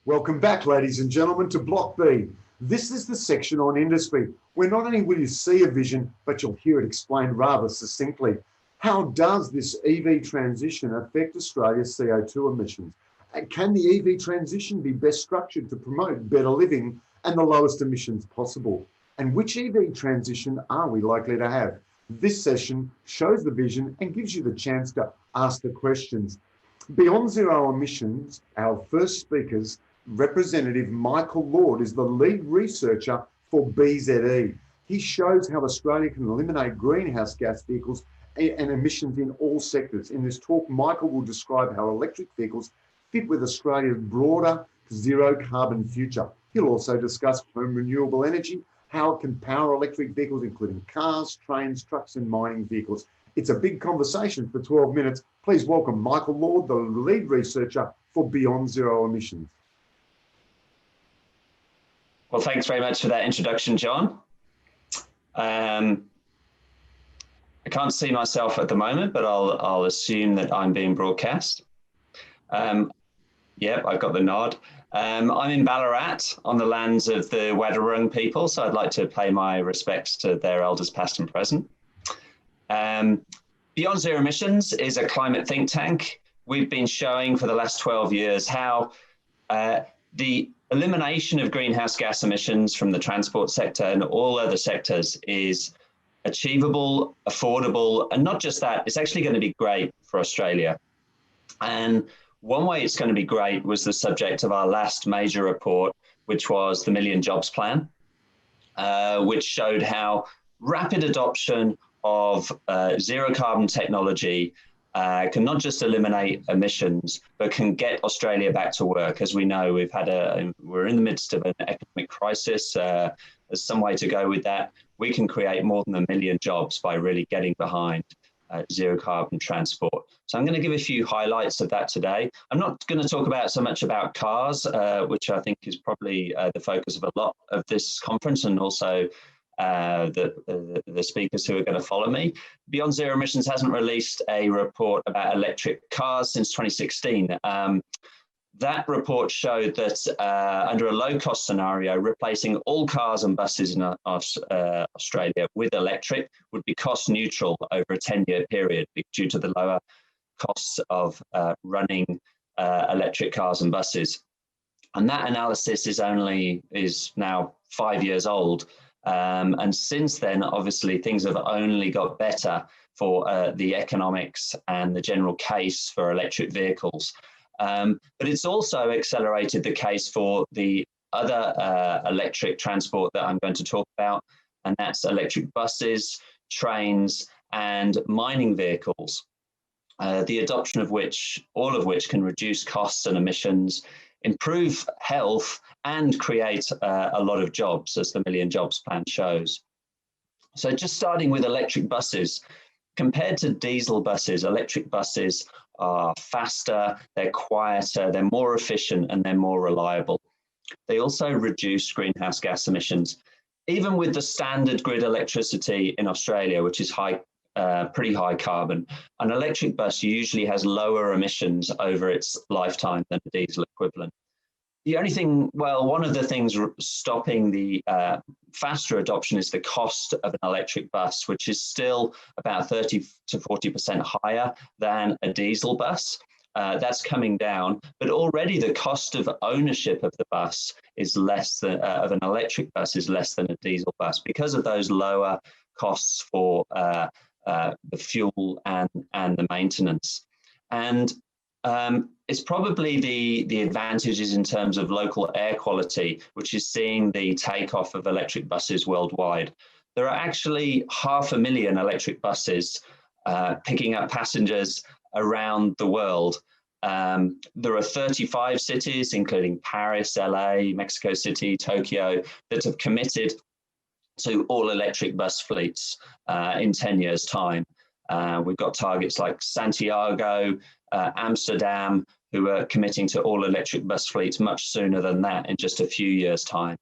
Welcome back, ladies and gentlemen, to Block B. This is the section on industry, where not only will you see a vision, but you'll hear it explained rather succinctly. How does this EV transition affect Australia's CO2 emissions? And can the EV transition be best structured to promote better living and the lowest emissions possible? And which EV transition are we likely to have? This session shows the vision and gives you the chance to ask the questions. Beyond zero emissions, our first speakers, Representative Michael Lord, is the lead researcher for BZE. He shows how Australia can eliminate greenhouse gas vehicles and emissions in all sectors. In this talk, Michael will describe how electric vehicles fit with Australia's broader zero carbon future. He'll also discuss home renewable energy, how it can power electric vehicles, including cars, trains, trucks, and mining vehicles. It's a big conversation for 12 minutes. Please welcome Michael Lord, the lead researcher for Beyond Zero Emissions. Well, thanks very much for that introduction, John. I can't see myself at the moment, but I'll assume that I'm being broadcast. Yep, I've got the nod. I'm in Ballarat on the lands of the Wadawurrung people, so I'd like to pay my respects to their elders past and present. Beyond Zero Emissions is a climate think tank. We've been showing for the last 12 years how the elimination of greenhouse gas emissions from the transport sector and all other sectors is achievable, affordable, and not just that, it's actually going to be great for Australia. And one way it's going to be great was the subject of our last major report, which was the Million Jobs Plan, which showed how rapid adoption of zero carbon technology can not just eliminate emissions, but can get Australia back to work. As we know, we're in the midst of an economic crisis. There's some way to go with that. We can create more than 1 million jobs by really getting behind zero carbon transport. So I'm going to give a few highlights of that today. I'm not going to talk so much about cars, which I think is probably the focus of a lot of this conference, and also the speakers who are going to follow me. Beyond Zero Emissions hasn't released a report about electric cars since 2016. That report showed that under a low-cost scenario, replacing all cars and buses in Australia with electric would be cost neutral over a 10-year period due to the lower costs of running electric cars and buses. And that analysis is now 5 years old. And since then, obviously, things have only got better for the economics and the general case for electric vehicles. But it's also accelerated the case for the other electric transport that I'm going to talk about, and that's electric buses, trains, and mining vehicles, the adoption of all of which can reduce costs and emissions, improve health, and create a lot of jobs, as the Million Jobs Plan shows. So just starting with electric buses, compared to diesel buses, electric buses are faster, they're quieter, they're more efficient, and they're more reliable. They also reduce greenhouse gas emissions. Even with the standard grid electricity in Australia, which is pretty high carbon, an electric bus usually has lower emissions over its lifetime than a diesel equivalent. The only thing, one of the things stopping the faster adoption is the cost of an electric bus, which is still about 30 to 40% higher than a diesel bus. That's coming down, but already the cost of ownership of the bus is less than of an electric bus is less than a diesel bus because of those lower costs for the fuel and the maintenance. And it's probably the advantages in terms of local air quality, which is seeing the takeoff of electric buses worldwide. There are actually 500,000 electric buses picking up passengers around the world. There are 35 cities, including Paris, LA, Mexico City, Tokyo, that have committed to all electric bus fleets in 10 years' time. We've got targets like Santiago, Amsterdam, who are committing to all electric bus fleets much sooner than that in just a few years' time.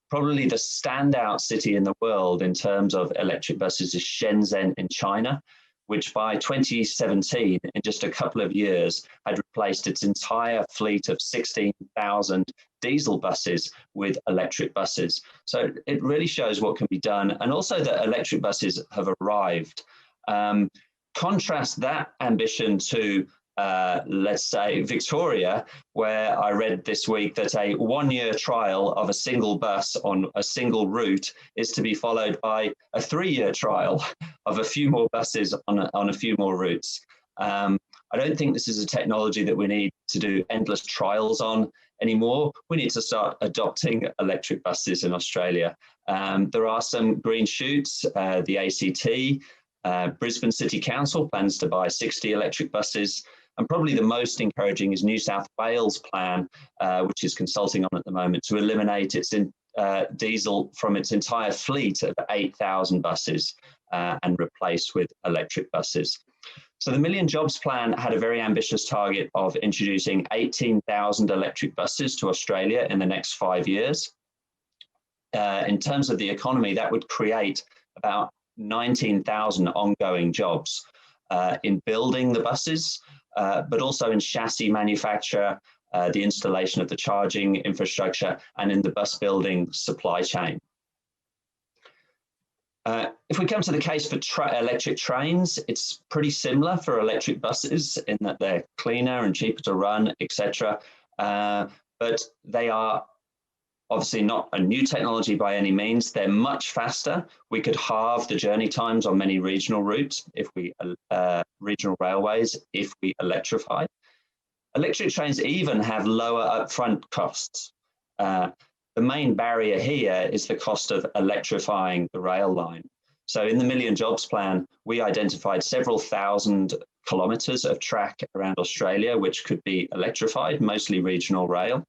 Probably the standout city in the world in terms of electric buses is Shenzhen in China, which by 2017, in just a couple of years, had replaced its entire fleet of 16,000 diesel buses with electric buses. So it really shows what can be done, and also that electric buses have arrived. Contrast that ambition to, let's say, Victoria, where I read this week that a 1-year trial of a single bus on a single route is to be followed by a 3-year trial of a few more buses on a few more routes. I don't think this is a technology that we need to do endless trials on anymore. We need to start adopting electric buses in Australia. There are some green shoots. The ACT, Brisbane City Council plans to buy 60 electric buses. And probably the most encouraging is New South Wales' plan, which is consulting on at the moment, to eliminate its diesel from its entire fleet of 8,000 buses and replace with electric buses. So the Million Jobs Plan had a very ambitious target of introducing 18,000 electric buses to Australia in the next 5 years. In terms of the economy, that would create about 19,000 ongoing jobs in building the buses, but also in chassis manufacture, the installation of the charging infrastructure, and in the bus building supply chain. If we come to the case for electric trains, it's pretty similar for electric buses in that they're cleaner and cheaper to run, etc. But they are obviously not a new technology by any means. They're much faster. We could halve the journey times on many regional routes if we regional railways if we electrify. Electric trains even have lower upfront costs. The main barrier here is the cost of electrifying the rail line. So in the Million Jobs Plan, we identified several thousand kilometres of track around Australia, which could be electrified, mostly regional rail.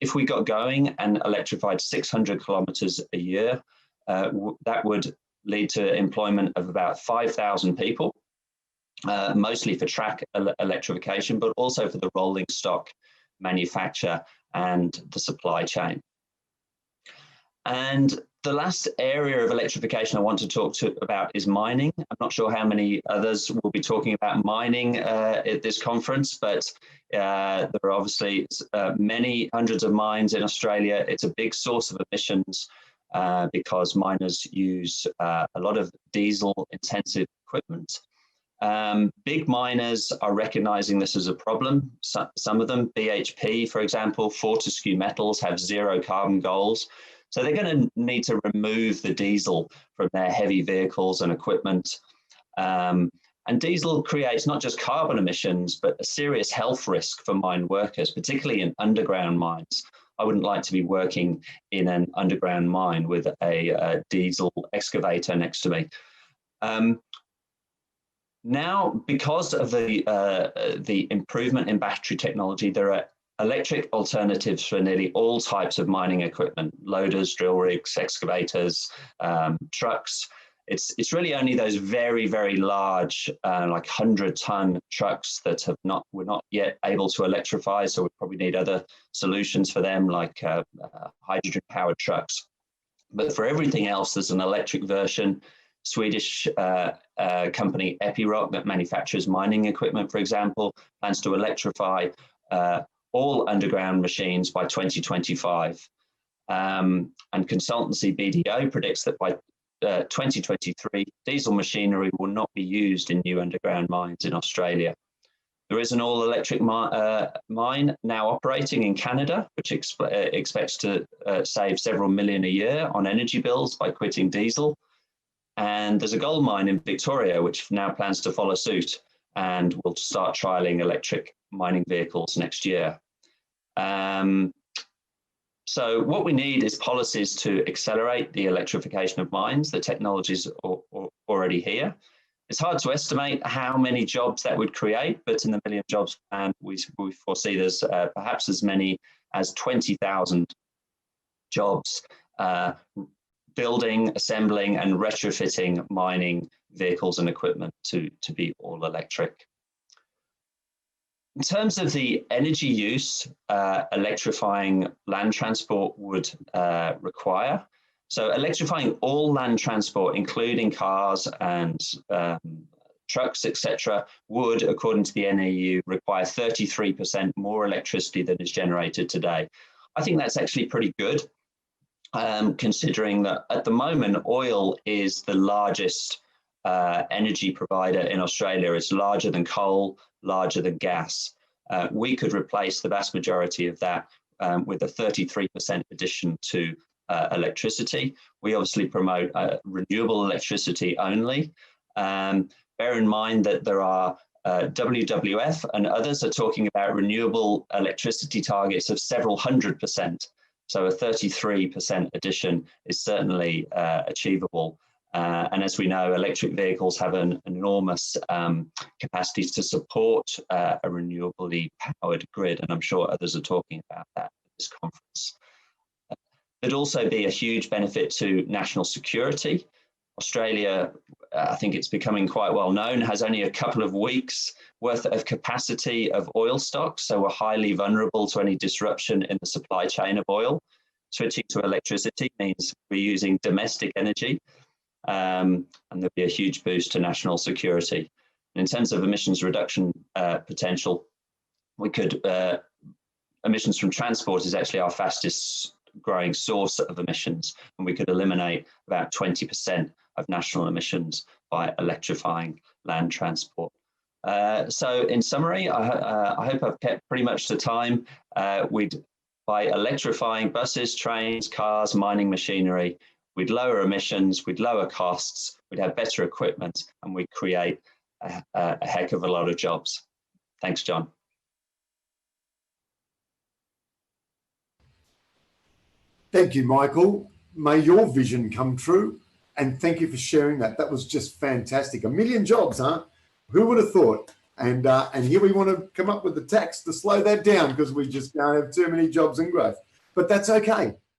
If we got going and electrified 600 kilometres a year, that would lead to employment of about 5,000 people, mostly for track electrification, but also for the rolling stock manufacture and the supply chain. And the last area of electrification I want to talk about is mining. I'm not sure how many others will be talking about mining at this conference, but there are obviously many hundreds of mines in Australia. It's a big source of emissions because miners use a lot of diesel-intensive equipment. Big miners are recognizing this as a problem. Some of them, BHP, for example, Fortescue Metals, have zero carbon goals. So they're going to need to remove the diesel from their heavy vehicles and equipment. And diesel creates not just carbon emissions, but a serious health risk for mine workers, particularly in underground mines. I wouldn't like to be working in an underground mine with a diesel excavator next to me. Now, because of the improvement in battery technology, there are electric alternatives for nearly all types of mining equipment: loaders, drill rigs, excavators, trucks. It's really only those very, very large, like 100-ton trucks that we're not yet able to electrify. So we probably need other solutions for them, like hydrogen-powered trucks. But for everything else, there's an electric version. Swedish company Epiroc, that manufactures mining equipment, for example, plans to electrify all underground machines by 2025. And consultancy BDO predicts that by 2023, diesel machinery will not be used in new underground mines in Australia. There is an all-electric mine now operating in Canada, which expects to save several million a year on energy bills by quitting diesel. And there's a gold mine in Victoria, which now plans to follow suit and will start trialling electric mining vehicles next year. So what we need is policies to accelerate the electrification of mines. The technology is already here. It's hard to estimate how many jobs that would create, but in the Million Jobs Plan, we foresee there's perhaps as many as 20,000 jobs building, assembling, and retrofitting mining vehicles and equipment to be all electric. In terms of the energy use, electrifying land transport would require. So electrifying all land transport, including cars and trucks, etc., would, according to the NEU, require 33% more electricity than is generated today. I think that's actually pretty good, considering that at the moment, oil is the largest energy provider in Australia. It's larger than coal, larger than gas. We could replace the vast majority of that with a 33% addition to electricity. We obviously promote renewable electricity only. Bear in mind that there are WWF and others are talking about renewable electricity targets of several 100%. So a 33% addition is certainly achievable. And as we know, electric vehicles have an enormous capacity to support a renewably powered grid. And I'm sure others are talking about that at this conference. There'd also be a huge benefit to national security. Australia, I think it's becoming quite well known, has only a couple of weeks worth of capacity of oil stocks. So we're highly vulnerable to any disruption in the supply chain of oil. Switching to electricity means we're using domestic energy, and there'll be a huge boost to national security. And in terms of emissions reduction potential, we could, emissions from transport is actually our fastest growing source of emissions, and we could eliminate about 20% of national emissions by electrifying land transport. So in summary, I hope I've kept pretty much to time. By electrifying buses, trains, cars, mining machinery, we'd lower emissions, we'd lower costs, we'd have better equipment, and we'd create a heck of a lot of jobs. Thanks, John. Thank you, Michael. May your vision come true. And thank you for sharing that. That was just fantastic. 1 million jobs, huh? Who would have thought? And here we want to come up with the tax to slow that down because we just can't have too many jobs and growth. But that's okay.